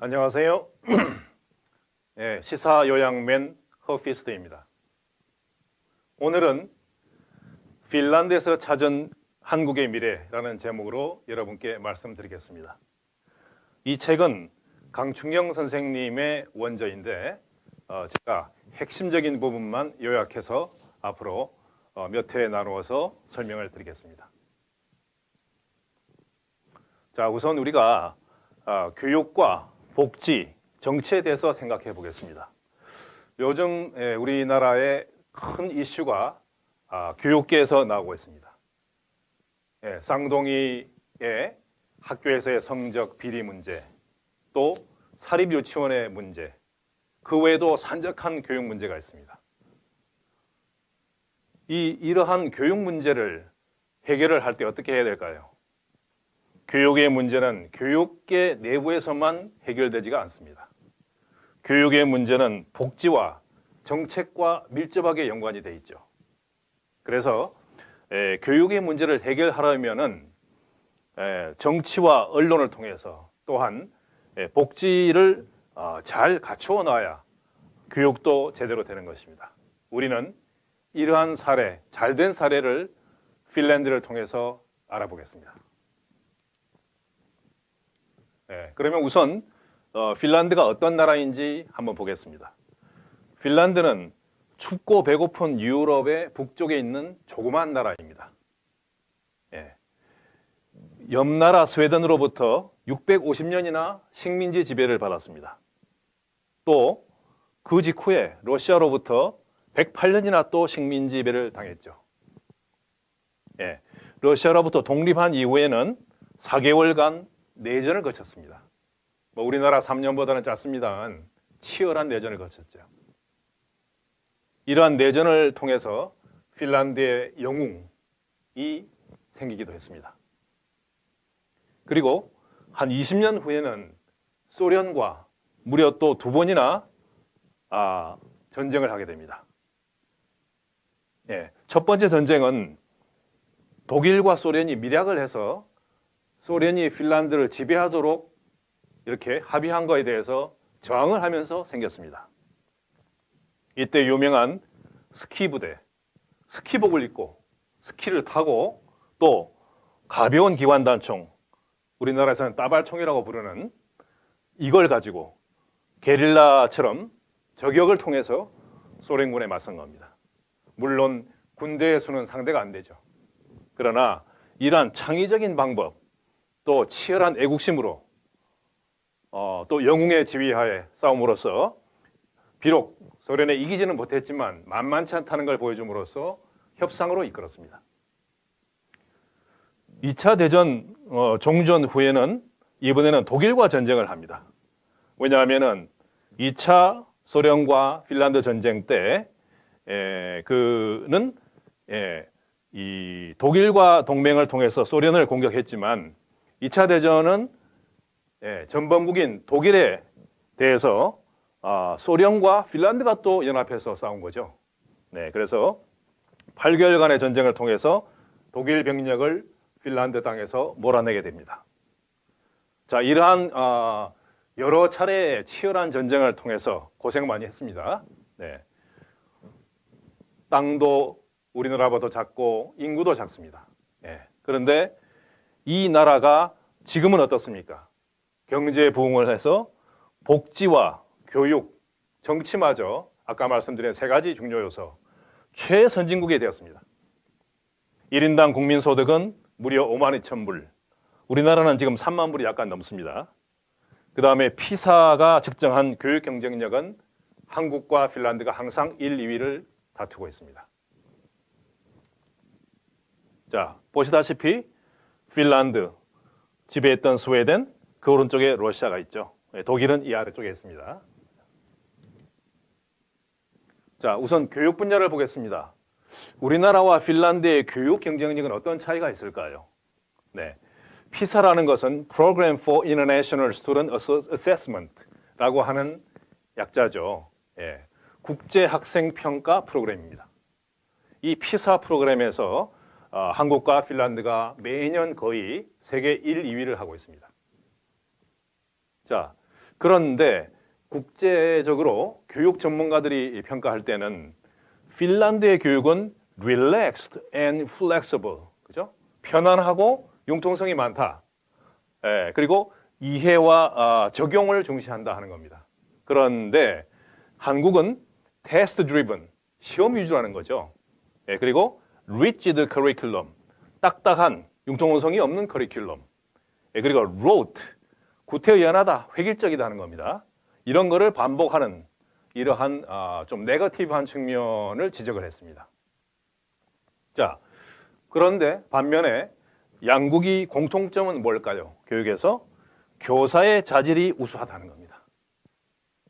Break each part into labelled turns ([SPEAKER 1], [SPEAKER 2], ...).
[SPEAKER 1] 안녕하세요. 시사요양맨 허피스트입니다. 오늘은 핀란드에서 찾은 한국의 미래라는 제목으로 여러분께 말씀드리겠습니다. 이 책은 강충영 선생님의 원저인데 제가 핵심적인 부분만 요약해서 앞으로 몇 회에 나누어서 설명을 드리겠습니다. 자, 우선 우리가 교육과 복지, 정치에 대해서 생각해 보겠습니다. 요즘 우리나라의 큰 이슈가 교육계에서 나오고 있습니다. 쌍둥이의 학교에서의 성적 비리 문제, 또 사립유치원의 문제, 그 외에도 산적한 교육 문제가 있습니다. 이러한 교육 문제를 해결을 할 때 어떻게 해야 될까요? 교육의 문제는 교육계 내부에서만 해결되지가 않습니다. 교육의 문제는 복지와 정책과 밀접하게 연관이 돼 있죠. 그래서 교육의 문제를 해결하려면은 정치와 언론을 통해서 또한 복지를 잘 갖추어 놔야 교육도 제대로 되는 것입니다. 우리는 이러한 사례, 잘된 사례를 핀란드를 통해서 알아보겠습니다. 그러면 우선 핀란드가 어떤 나라인지 한번 보겠습니다. 핀란드는 춥고 배고픈 유럽의 북쪽에 있는 조그만 나라입니다. 옆나라 스웨덴으로부터 650년이나 식민지 지배를 받았습니다. 또 그 직후에 러시아로부터 108년이나 또 식민지 지배를 당했죠. 러시아로부터 독립한 이후에는 4개월간 내전을 거쳤습니다. 우리나라 3년보다는 짧습니다만 치열한 내전을 거쳤죠. 이러한 내전을 통해서 핀란드의 영웅이 생기기도 했습니다. 그리고 한 20년 후에는 소련과 무려 또 2번이나 전쟁을 하게 됩니다. 첫 번째 전쟁은 독일과 소련이 밀약을 해서 소련이 핀란드를 지배하도록 이렇게 합의한 거에 대해서 저항을 하면서 생겼습니다. 이때 유명한 스키 부대, 스키복을 입고 스키를 타고 또 가벼운 기관단총, 우리나라에서는 따발총이라고 부르는 이걸 가지고 게릴라처럼 저격을 통해서 소련군에 맞선 겁니다. 물론 군대의 수는 상대가 안 되죠. 그러나 이러한 창의적인 방법, 또 치열한 애국심으로 또 영웅의 지휘하에 싸움으로써 비록 소련에 이기지는 못했지만 만만치 않다는 걸 보여줌으로써 협상으로 이끌었습니다. 2차 대전 종전 후에는 이번에는 독일과 전쟁을 합니다. 왜냐하면 2차 소련과 핀란드 전쟁 때 그는 이 독일과 동맹을 통해서 소련을 공격했지만 2차 대전은 전범국인 독일에 대해서 소련과 핀란드가 또 연합해서 싸운 거죠. 그래서 8개월간의 전쟁을 통해서 독일 병력을 핀란드 땅에서 몰아내게 됩니다. 자, 이러한 여러 차례의 치열한 전쟁을 통해서 고생 많이 했습니다. 땅도 우리나라보다 작고 인구도 작습니다. 그런데 이 나라가 지금은 어떻습니까? 경제 부흥을 해서 복지와 교육, 정치마저 아까 말씀드린 3가지 중요 요소 최선진국이 되었습니다. 1인당 국민소득은 무려 5만 2천 불, 우리나라는 지금 3만 불이 약간 넘습니다. 그 다음에 피사가 측정한 교육 경쟁력은 한국과 핀란드가 항상 1, 2위를 다투고 있습니다. 자, 보시다시피 핀란드, 지배했던 스웨덴, 그 오른쪽에 러시아가 있죠. 독일은 이 아래쪽에 있습니다. 자, 우선 교육 분야를 보겠습니다. 우리나라와 핀란드의 교육 경쟁력은 어떤 차이가 있을까요? 피사라는 것은 Program for International Student Assessment라고 하는 약자죠. 국제 학생 평가 프로그램입니다. 이 피사 프로그램에서 한국과 핀란드가 매년 거의 세계 1, 2위를 하고 있습니다. 자, 그런데 국제적으로 교육 전문가들이 평가할 때는 핀란드의 교육은 relaxed and flexible, 그죠? 편안하고 융통성이 많다. 예, 그리고 이해와 적용을 중시한다 하는 겁니다. 그런데 한국은 test driven, 시험 위주라는 거죠. 예, 그리고 rigid curriculum, 딱딱한 융통성이 없는 커리큘럼. 예, 그리고 rote, 구태의연하다, 획일적이다 하는 겁니다. 이런 거를 반복하는 이러한 좀 네거티브한 측면을 지적을 했습니다. 자, 그런데 반면에 양국이 공통점은 뭘까요? 교육에서 교사의 자질이 우수하다는 겁니다.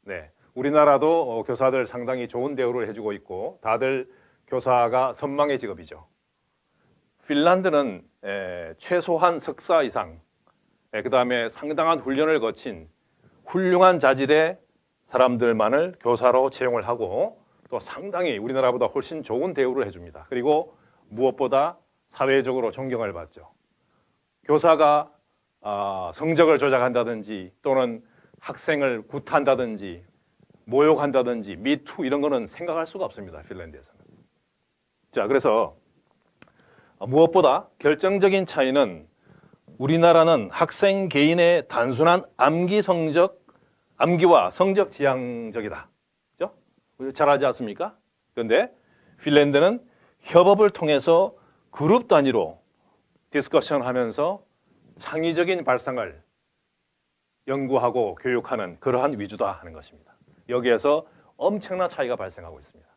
[SPEAKER 1] 네, 우리나라도 교사들 상당히 좋은 대우를 해주고 있고 다들 교사가 선망의 직업이죠. 핀란드는 최소한 석사 이상, 그 다음에 상당한 훈련을 거친 훌륭한 자질의 사람들만을 교사로 채용을 하고 또 상당히 우리나라보다 훨씬 좋은 대우를 해줍니다. 그리고 무엇보다 사회적으로 존경을 받죠. 교사가 성적을 조작한다든지 또는 학생을 굿한다든지 모욕한다든지 미투 이런 거는 생각할 수가 없습니다. 핀란드에서는. 자, 그래서 무엇보다 결정적인 차이는 우리나라는 학생 개인의 단순한 암기와 성적 지향적이다. 그죠? 잘하지 않습니까? 그런데 핀란드는 협업을 통해서 그룹 단위로 디스커션 하면서 창의적인 발상을 연구하고 교육하는 그러한 위주다 하는 것입니다. 여기에서 엄청난 차이가 발생하고 있습니다.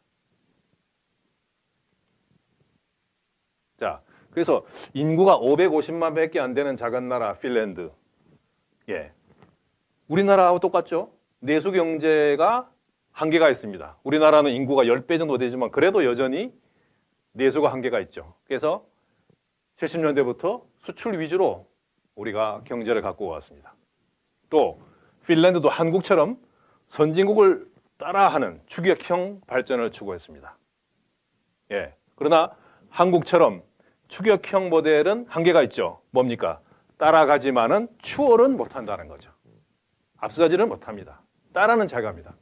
[SPEAKER 1] 자, 그래서 인구가 550만 밖에 안 되는 작은 나라 핀란드. 예. 우리나라하고 똑같죠? 내수 경제가 한계가 있습니다. 우리나라는 인구가 10배 정도 되지만 그래도 여전히 내수가 한계가 있죠. 그래서 70년대부터 수출 위주로 우리가 경제를 갖고 왔습니다. 또 핀란드도 한국처럼 선진국을 따라하는 추격형 발전을 추구했습니다. 예. 그러나 한국처럼 추격형 모델은 한계가 있죠. 뭡니까? 따라가지만은 추월은 못한다는 거죠. 앞서가지를 못합니다. 따라는 잘 갑니다.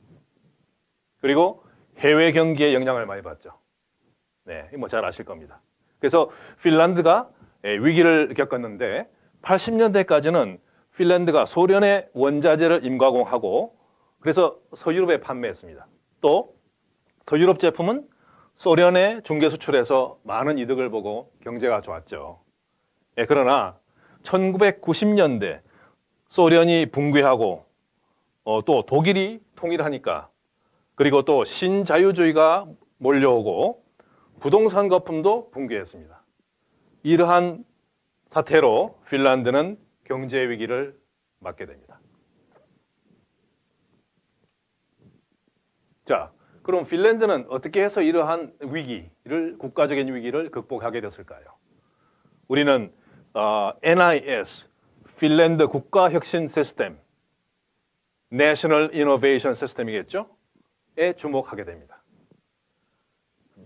[SPEAKER 1] 그리고 해외 경기에 영향을 많이 받죠. 네, 뭐 잘 아실 겁니다. 그래서 핀란드가 위기를 겪었는데 80년대까지는 핀란드가 소련의 원자재를 임가공하고 그래서 서유럽에 판매했습니다. 또 서유럽 제품은 소련에 중개 수출해서 많은 이득을 보고 경제가 좋았죠. 예, 그러나 1990년대 소련이 붕괴하고 또 독일이 통일하니까 그리고 또 신자유주의가 몰려오고 부동산 거품도 붕괴했습니다. 이러한 사태로 핀란드는 경제 위기를 맞게 됩니다. 자, 그럼 핀란드는 어떻게 해서 이러한 위기를, 국가적인 위기를 극복하게 됐을까요? 우리는 NIS, 핀란드 국가혁신 시스템, National Innovation System이겠죠? 에 주목하게 됩니다.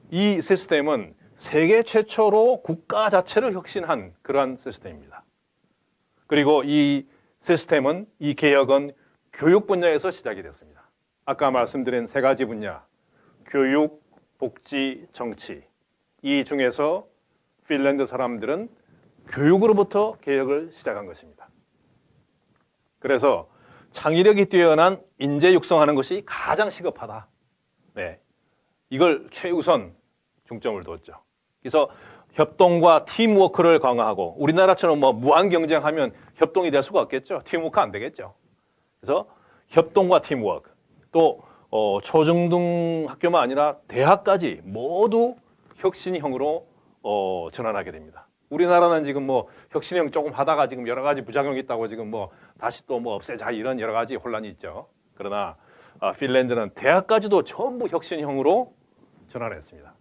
[SPEAKER 1] 이 시스템은 세계 최초로 국가 자체를 혁신한 그러한 시스템입니다. 그리고 이 시스템은, 이 개혁은 교육 분야에서 시작이 됐습니다. 아까 말씀드린 세 가지 분야, 교육, 복지, 정치. 이 중에서 핀란드 사람들은 교육으로부터 개혁을 시작한 것입니다. 그래서 창의력이 뛰어난 인재 육성하는 것이 가장 시급하다. 네, 이걸 최우선 중점을 뒀죠. 그래서 협동과 팀워크를 강화하고 우리나라처럼 뭐 무한 경쟁하면 협동이 될 수가 없겠죠. 팀워크 안 되겠죠. 그래서 협동과 팀워크 또 초중등 학교만 아니라 대학까지 모두 혁신형으로 전환하게 됩니다. 우리나라는 지금 뭐 혁신형 조금 하다가 지금 여러 가지 부작용이 있다고 지금 뭐 다시 또 뭐 없애자 이런 여러 가지 혼란이 있죠. 그러나 핀란드는 대학까지도 전부 혁신형으로 전환했습니다.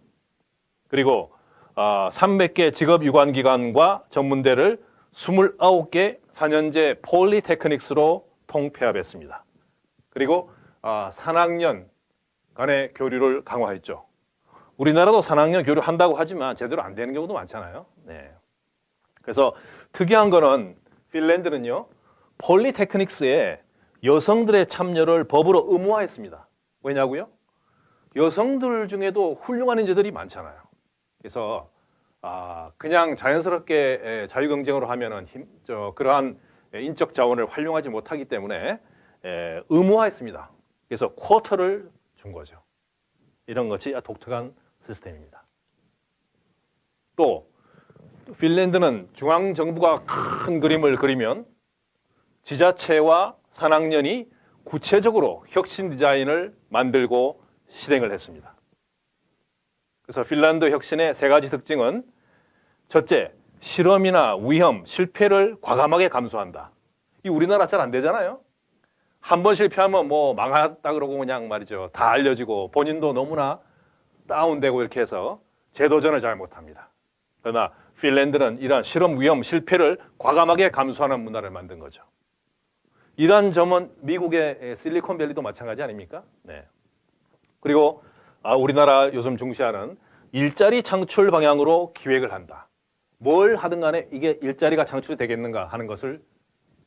[SPEAKER 1] 그리고 300개 직업유관기관과 전문대를 29개 4년제 폴리테크닉스로 통폐합했습니다. 그리고 산학년 간의 교류를 강화했죠. 우리나라도 산학년 교류 한다고 하지만 제대로 안 되는 경우도 많잖아요. 네. 그래서 특이한 거는 핀란드는요, 폴리테크닉스에 여성들의 참여를 법으로 의무화했습니다. 왜냐고요? 여성들 중에도 훌륭한 인재들이 많잖아요. 그래서 그냥 자연스럽게 자유 경쟁으로 하면은 그러한 인적 자원을 활용하지 못하기 때문에 의무화했습니다. 그래서 쿼터를 준 거죠. 이런 것이 독특한 시스템입니다. 또 핀란드는 중앙 정부가 큰 그림을 그리면 지자체와 산학년이 구체적으로 혁신 디자인을 만들고 실행을 했습니다. 그래서 핀란드 혁신의 세 가지 특징은 첫째, 실험이나 위험, 실패를 과감하게 감수한다. 이 우리나라 잘 안 되잖아요. 한 번 실패하면 뭐 망했다 그러고 그냥 말이죠. 다 알려지고 본인도 너무나 다운되고 이렇게 해서 재도전을 잘 못합니다. 그러나 핀란드는 이러한 실험, 위험, 실패를 과감하게 감수하는 문화를 만든 거죠. 이러한 점은 미국의 실리콘밸리도 마찬가지 아닙니까? 네. 그리고 우리나라 요즘 중시하는 일자리 창출 방향으로 기획을 한다. 뭘 하든 간에 이게 일자리가 창출이 되겠는가 하는 것을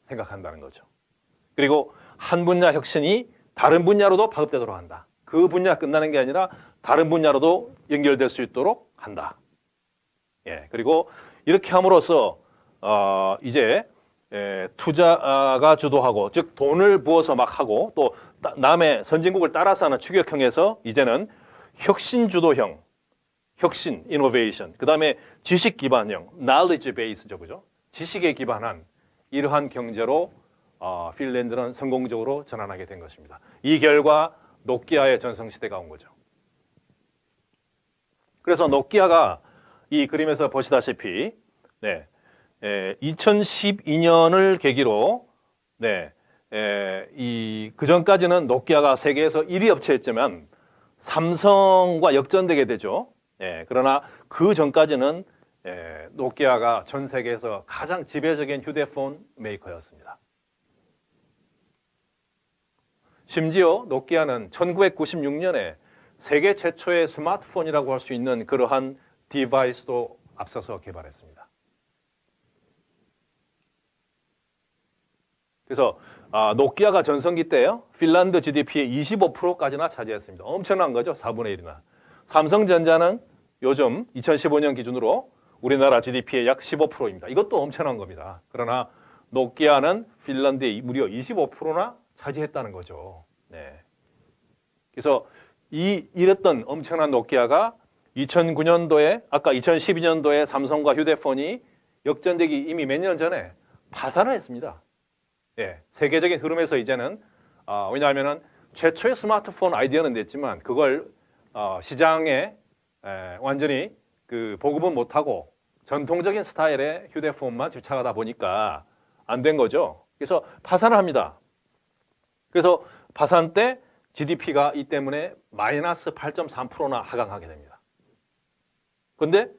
[SPEAKER 1] 생각한다는 거죠. 그리고 한 분야 혁신이 다른 분야로도 파급되도록 한다. 그 분야 끝나는 게 아니라 다른 분야로도 연결될 수 있도록 한다. 예, 그리고 이렇게 함으로써 이제 투자가 주도하고, 즉 돈을 부어서 막 하고 또 남의 선진국을 따라서 하는 추격형에서 이제는 혁신 주도형, 혁신, 이노베이션, 그 다음에 지식 기반형, knowledge based죠, 그죠? 지식에 기반한 이러한 경제로 핀란드는 성공적으로 전환하게 된 것입니다. 이 결과 노키아의 전성시대가 온 거죠. 그래서 노키아가 이 그림에서 보시다시피 2012년을 계기로 그 전까지는 노키아가 세계에서 1위 업체였지만 삼성과 역전되게 되죠. 그러나 그 전까지는 노키아가 전 세계에서 가장 지배적인 휴대폰 메이커였습니다. 심지어 노키아는 1996년에 세계 최초의 스마트폰이라고 할 수 있는 그러한 디바이스도 앞서서 개발했습니다. 그래서 노키아가 전성기 때요, 핀란드 GDP의 25%까지나 차지했습니다. 엄청난 거죠. 4분의 1이나. 삼성전자는 요즘 2015년 기준으로 우리나라 GDP의 약 15%입니다. 이것도 엄청난 겁니다. 그러나 노키아는 핀란드의 무려 25%나 차지했다는 거죠. 네. 그래서 이랬던 엄청난 노키아가 2009년도에, 아까 2012년도에 삼성과 휴대폰이 역전되기 이미 몇 년 전에 파산을 했습니다. 세계적인 흐름에서 이제는 왜냐하면 최초의 스마트폰 아이디어는 냈지만 그걸 시장에 완전히 보급은 못하고 전통적인 스타일의 휴대폰만 집착하다 보니까 안 된 거죠. 그래서 파산을 합니다. 그래서 파산 때 GDP가 이 때문에 마이너스 8.3%나 하강하게 됩니다. 그런데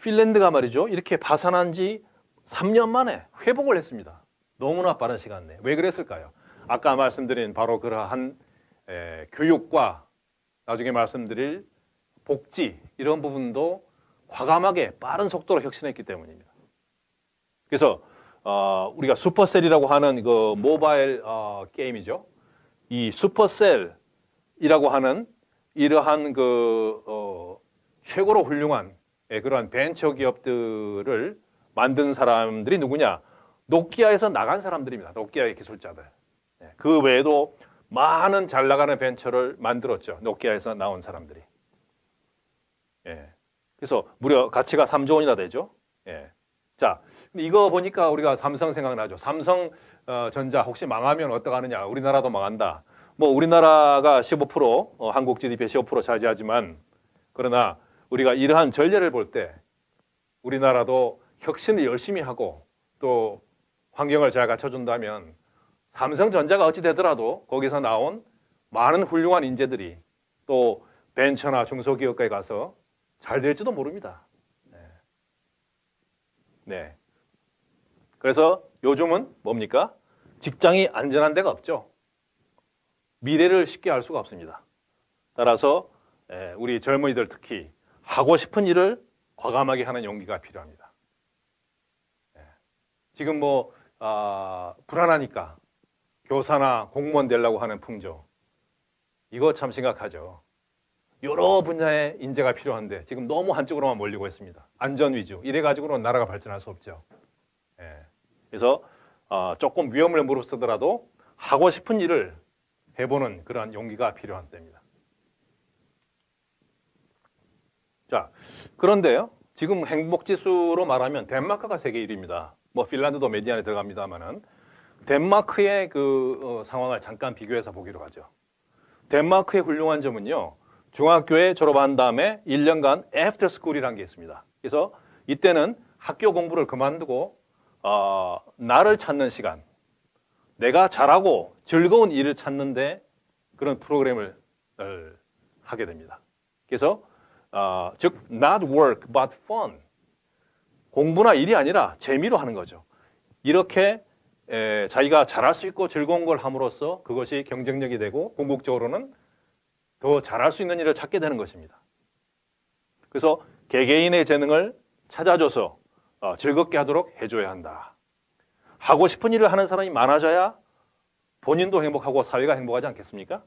[SPEAKER 1] 핀란드가 말이죠, 이렇게 파산한 지 3년 만에 회복을 했습니다. 너무나 빠른 시간 내에. 왜 그랬을까요? 아까 말씀드린 바로 그러한 교육과 나중에 말씀드릴 복지, 이런 부분도 과감하게 빠른 속도로 혁신했기 때문입니다. 그래서 우리가 슈퍼셀이라고 하는 그 모바일 게임이죠. 이 슈퍼셀이라고 하는 이러한 최고로 훌륭한 그러한 벤처 기업들을 만든 사람들이 누구냐? 노키아에서 나간 사람들입니다. 노키아의 기술자들. 그 외에도 많은 잘 나가는 벤처를 만들었죠. 노키아에서 나온 사람들이. 그래서 무려 가치가 3조 원이나 되죠. 자, 이거 보니까 우리가 삼성 생각나죠. 삼성전자 혹시 망하면 어떡하느냐. 우리나라도 망한다. 뭐 우리나라가 15%, 한국 GDP의 15% 차지하지만, 그러나 우리가 이러한 전례를 볼 때 우리나라도 혁신을 열심히 하고 또 환경을 잘 갖춰준다면 삼성전자가 어찌 되더라도 거기서 나온 많은 훌륭한 인재들이 또 벤처나 중소기업가에 가서 잘 될지도 모릅니다. 네. 그래서 요즘은 뭡니까? 직장이 안전한 데가 없죠. 미래를 쉽게 알 수가 없습니다. 따라서 우리 젊은이들 특히 하고 싶은 일을 과감하게 하는 용기가 필요합니다. 지금 불안하니까 교사나 공무원 되려고 하는 풍조. 이거 참 심각하죠. 여러 분야의 인재가 필요한데 지금 너무 한쪽으로만 몰리고 있습니다. 안전 위주. 이래 가지고는 나라가 발전할 수 없죠. 예. 그래서 조금 위험을 무릅쓰더라도 하고 싶은 일을 해보는 그러한 용기가 필요한 때입니다. 자, 그런데요. 지금 행복지수로 말하면 덴마크가 세계 1위입니다. 뭐 핀란드도 메디안에 들어갑니다만은 덴마크의 그 상황을 잠깐 비교해서 보기로 하죠. 덴마크의 훌륭한 점은요. 중학교에 졸업한 다음에 1년간 애프터 스쿨이라는 게 있습니다. 그래서 이때는 학교 공부를 그만두고 나를 찾는 시간, 내가 잘하고 즐거운 일을 찾는데 그런 프로그램을 하게 됩니다. 그래서 즉 not work but fun, 공부나 일이 아니라 재미로 하는 거죠. 이렇게 자기가 잘할 수 있고 즐거운 걸 함으로써 그것이 경쟁력이 되고 궁극적으로는 더 잘할 수 있는 일을 찾게 되는 것입니다. 그래서 개개인의 재능을 찾아줘서 즐겁게 하도록 해줘야 한다. 하고 싶은 일을 하는 사람이 많아져야 본인도 행복하고 사회가 행복하지 않겠습니까?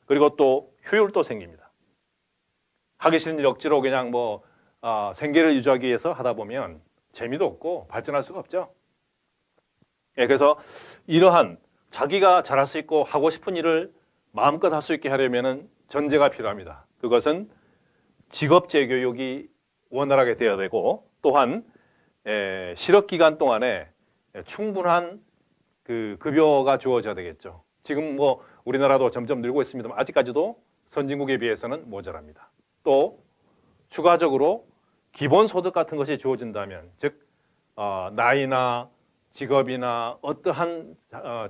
[SPEAKER 1] 그리고 또 효율도 생깁니다. 하기 싫은 일 억지로 그냥 생계를 유지하기 위해서 하다 보면 재미도 없고 발전할 수가 없죠. 예, 그래서 이러한 자기가 잘할 수 있고 하고 싶은 일을 마음껏 할 수 있게 하려면 전제가 필요합니다. 그것은 직업제 교육이 원활하게 되어야 되고 또한 실업 기간 동안에 충분한 그 급여가 주어져야 되겠죠. 지금 우리나라도 점점 늘고 있습니다만 아직까지도 선진국에 비해서는 모자랍니다. 또 추가적으로 기본소득 같은 것이 주어진다면 즉 나이나 직업이나 어떠한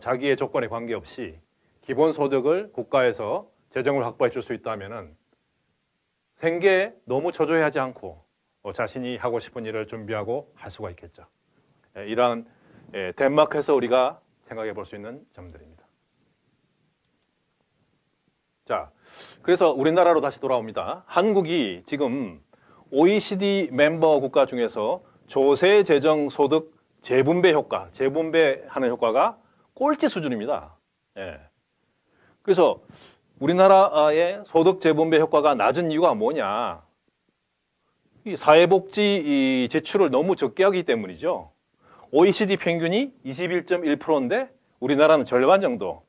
[SPEAKER 1] 자기의 조건에 관계없이 기본소득을 국가에서 재정을 확보해 줄 수 있다면 생계에 너무 초조해하지 않고 자신이 하고 싶은 일을 준비하고 할 수가 있겠죠. 이러한 덴마크에서 우리가 생각해 볼 수 있는 점들입니다. 자, 그래서 우리나라로 다시 돌아옵니다. 한국이 지금 OECD 멤버 국가 중에서 조세 재정 소득 재분배 효과, 재분배하는 효과가 꼴찌 수준입니다. 예. 그래서 우리나라의 소득 재분배 효과가 낮은 이유가 뭐냐? 이 사회복지 지출을 너무 적게 하기 때문이죠. OECD 평균이 21.1%인데 우리나라는 절반 정도,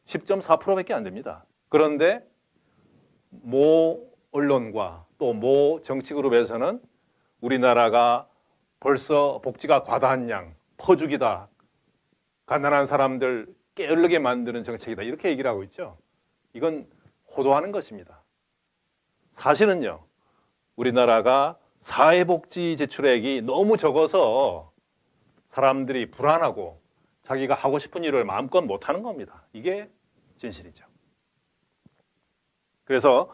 [SPEAKER 1] 10.4%밖에 안 됩니다. 그런데 모 언론과 또 모 정치그룹에서는 우리나라가 벌써 복지가 과다한 양, 퍼주기다, 가난한 사람들 게을르게 만드는 정책이다 이렇게 얘기를 하고 있죠. 이건 호도하는 것입니다. 사실은요, 우리나라가 사회복지 지출액이 너무 적어서 사람들이 불안하고 자기가 하고 싶은 일을 마음껏 못하는 겁니다. 이게 진실이죠. 그래서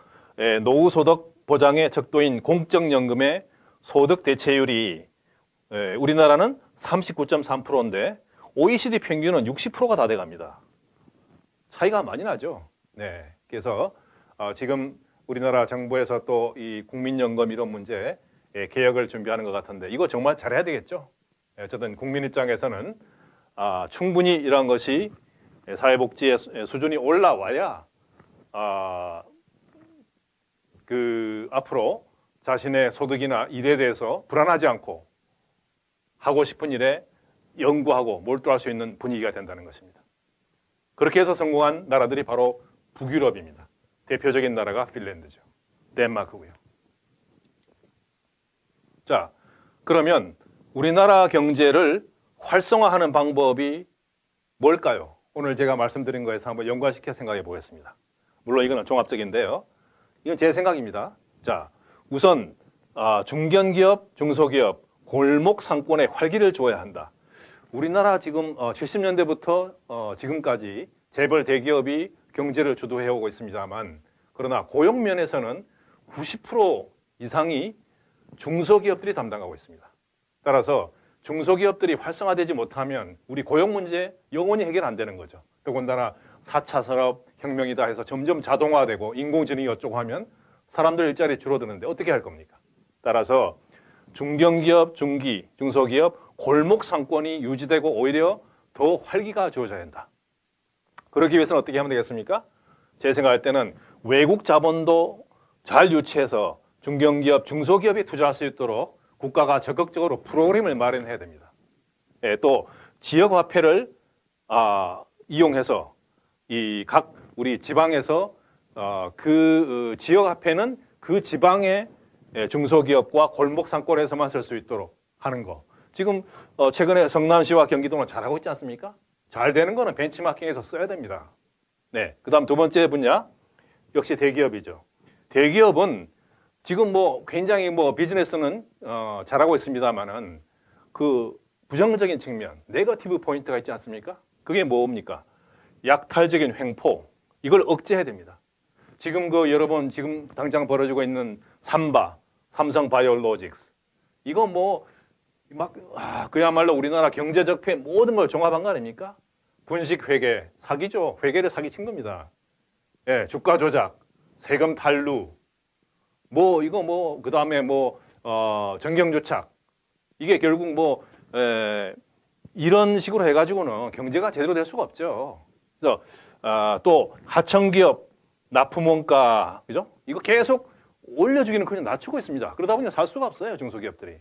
[SPEAKER 1] 노후소득 보장의 척도인 공적연금의 소득 대체율이 우리나라는 39.3%인데 OECD 평균은 60%가 다 돼갑니다. 차이가 많이 나죠. 네, 그래서 지금 우리나라 정부에서 또 이 국민연금 이런 문제 개혁을 준비하는 것 같은데 이거 정말 잘해야 되겠죠. 어쨌든 국민 입장에서는 충분히 이런 것이 사회복지의 수준이 올라와야 앞으로 자신의 소득이나 일에 대해서 불안하지 않고 하고 싶은 일에 연구하고 몰두할 수 있는 분위기가 된다는 것입니다. 그렇게 해서 성공한 나라들이 바로 북유럽입니다. 대표적인 나라가 핀란드죠. 덴마크고요. 자, 그러면 우리나라 경제를 활성화하는 방법이 뭘까요? 오늘 제가 말씀드린 거에서 한번 연관시켜 생각해 보겠습니다. 물론 이거는 종합적인데요. 이건 제 생각입니다. 자, 우선 중견기업, 중소기업, 골목 상권에 활기를 줘야 한다. 우리나라 지금 70년대부터 지금까지 재벌 대기업이 경제를 주도해 오고 있습니다만 그러나 고용 면에서는 90% 이상이 중소기업들이 담당하고 있습니다. 따라서 중소기업들이 활성화되지 못하면 우리 고용 문제 영원히 해결 안 되는 거죠. 더군다나 4차 산업혁명이다 해서 점점 자동화되고 인공지능이 어쩌고 하면 사람들 일자리 줄어드는데 어떻게 할 겁니까? 따라서 중견기업, 중기, 중소기업, 골목 상권이 유지되고 오히려 더 활기가 주어져야 한다. 그러기 위해서는 어떻게 하면 되겠습니까? 제 생각할 때는 외국 자본도 잘 유치해서 중견기업, 중소기업이 투자할 수 있도록 국가가 적극적으로 프로그램을 마련해야 됩니다. 예, 또 지역화폐를 이용해서 이 각 우리 지방에서 그 지역화폐는 그 지방의 중소기업과 골목 상권에서만 쓸 수 있도록 하는 거. 지금 최근에 성남시와 경기도는 잘하고 있지 않습니까? 잘 되는 거는 벤치마킹해서 써야 됩니다. 네, 그다음 두 번째 분야 역시 대기업이죠. 대기업은 지금 뭐 굉장히 뭐 비즈니스는 잘하고 있습니다만은 그 부정적인 측면, 네거티브 포인트가 있지 않습니까? 그게 뭡니까? 약탈적인 횡포, 이걸 억제해야 됩니다. 지금 그 여러분 지금 당장 벌어지고 있는 삼성 바이오로직스, 이거 뭐 막 그야말로 우리나라 경제적 피해 모든 걸 종합한 거 아닙니까? 분식 회계, 사기죠. 회계를 사기친 겁니다. 예, 주가 조작, 세금 탈루, 뭐 이거 뭐 그다음에 뭐 정경유착, 이게 결국 뭐 이런 식으로 해가지고는 경제가 제대로 될 수가 없죠. 그래서 또 하청기업 납품원가, 그죠? 이거 계속 올려주기는 그냥 낮추고 있습니다. 그러다 보니 살 수가 없어요, 중소기업들이.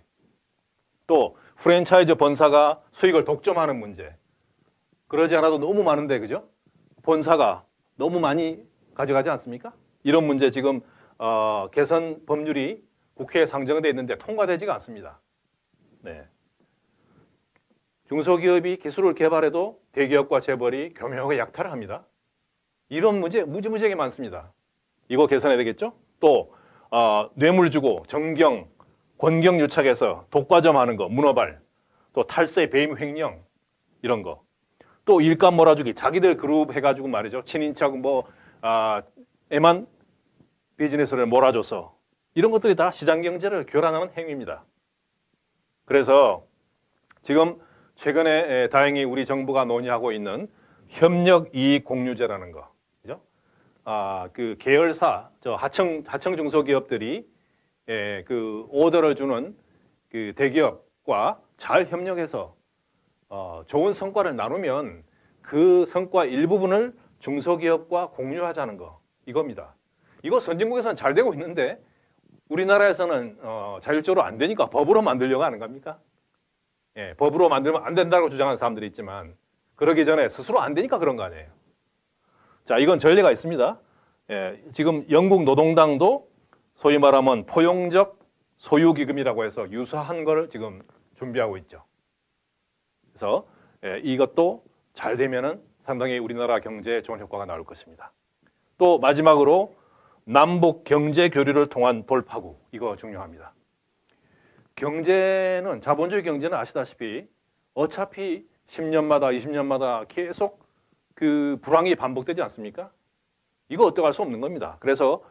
[SPEAKER 1] 또 프랜차이즈 본사가 수익을 독점하는 문제. 그러지 않아도 너무 많은데, 그죠? 본사가 너무 많이 가져가지 않습니까? 이런 문제 지금 개선 법률이 국회에 상정돼 있는데 통과되지가 않습니다. 네. 중소기업이 기술을 개발해도 대기업과 재벌이 교묘하게 약탈을 합니다. 이런 문제 무지무지하게 많습니다. 이거 개선해야 되겠죠? 또 뇌물 주고 정경, 권경 유착해서 독과점 하는 거, 문어발, 또 탈세, 배임 횡령, 이런 거. 또 일감 몰아주기, 자기들 그룹 해가지고 말이죠. 친인척 에만 비즈니스를 몰아줘서, 이런 것들이 다 시장 경제를 교란하는 행위입니다. 그래서 지금 최근에 다행히 우리 정부가 논의하고 있는 협력 이익 공유제라는 거, 그죠? 그 계열사, 하청 중소기업들이 그 오더를 주는 그 대기업과 잘 협력해서 좋은 성과를 나누면 그 성과 일부분을 중소기업과 공유하자는 거, 이겁니다. 이거 선진국에서는 잘 되고 있는데 우리나라에서는 자율적으로 안 되니까 법으로 만들려고 하는 겁니까? 예, 법으로 만들면 안 된다고 주장하는 사람들이 있지만 그러기 전에 스스로 안 되니까 그런 거 아니에요. 자, 이건 전례가 있습니다. 예, 지금 영국 노동당도 소위 말하면 포용적 소유기금이라고 해서 유사한 걸 지금 준비하고 있죠. 그래서 이것도 잘 되면은 상당히 우리나라 경제에 좋은 효과가 나올 것입니다. 또 마지막으로 남북 경제 교류를 통한 돌파구, 이거 중요합니다. 경제는, 자본주의 경제는 아시다시피 어차피 10년마다 20년마다 계속 그 불황이 반복되지 않습니까? 이거 어떡할 수 없는 겁니다. 그래서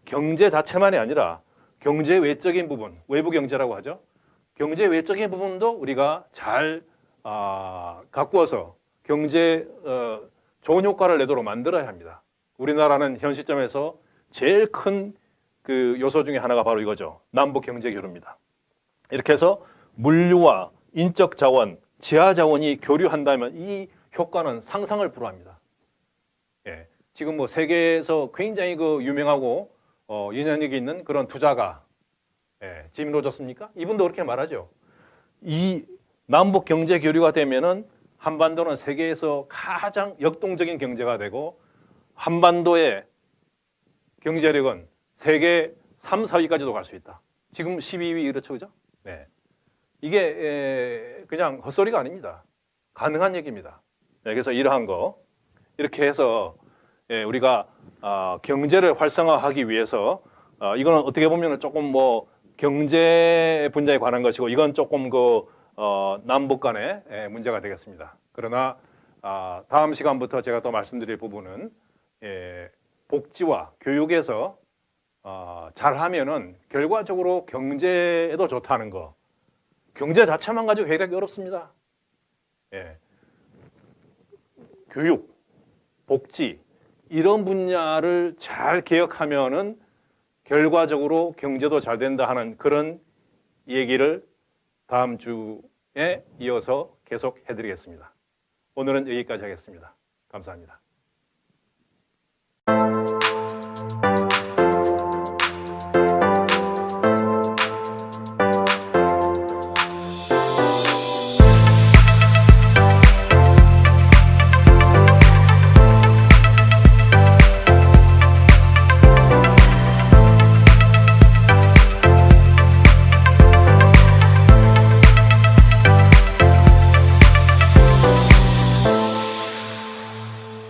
[SPEAKER 1] 경제 자체만이 아니라 경제 외적인 부분, 외부 경제라고 하죠. 경제 외적인 부분도 우리가 잘 가꾸어서 경제 좋은 효과를 내도록 만들어야 합니다. 우리나라는 현 시점에서 제일 큰 그 요소 중에 하나가 바로 이거죠. 남북 경제 교류입니다. 이렇게 해서 물류와 인적 자원, 지하 자원이 교류한다면 이 효과는 상상을 불허합니다. 예, 지금 뭐 세계에서 굉장히 그 유명하고 영향력이 있는 그런 투자가 짐 로저스입니까? 이분도 그렇게 말하죠. 이 남북 경제 교류가 되면은 한반도는 세계에서 가장 역동적인 경제가 되고 한반도의 경제력은 세계 3, 4위까지도 갈 수 있다. 지금 12위 그렇죠, 그죠? 네. 이게 그냥 헛소리가 아닙니다. 가능한 얘기입니다. 네, 그래서 이러한 거 이렇게 해서 우리가 경제를 활성화하기 위해서 이거는 어떻게 보면 조금 뭐 경제 분야에 관한 것이고 이건 조금 그 남북 간의 문제가 되겠습니다. 그러나 다음 시간부터 제가 또 말씀드릴 부분은 복지와 교육에서 잘하면은 결과적으로 경제에도 좋다는 거. 경제 자체만 가지고 해결하기 어렵습니다. 교육, 복지 이런 분야를 잘 개혁하면은 결과적으로 경제도 잘 된다 하는 그런 얘기를 다음 주에 이어서 계속 해드리겠습니다. 오늘은 여기까지 하겠습니다. 감사합니다. 감사합니다.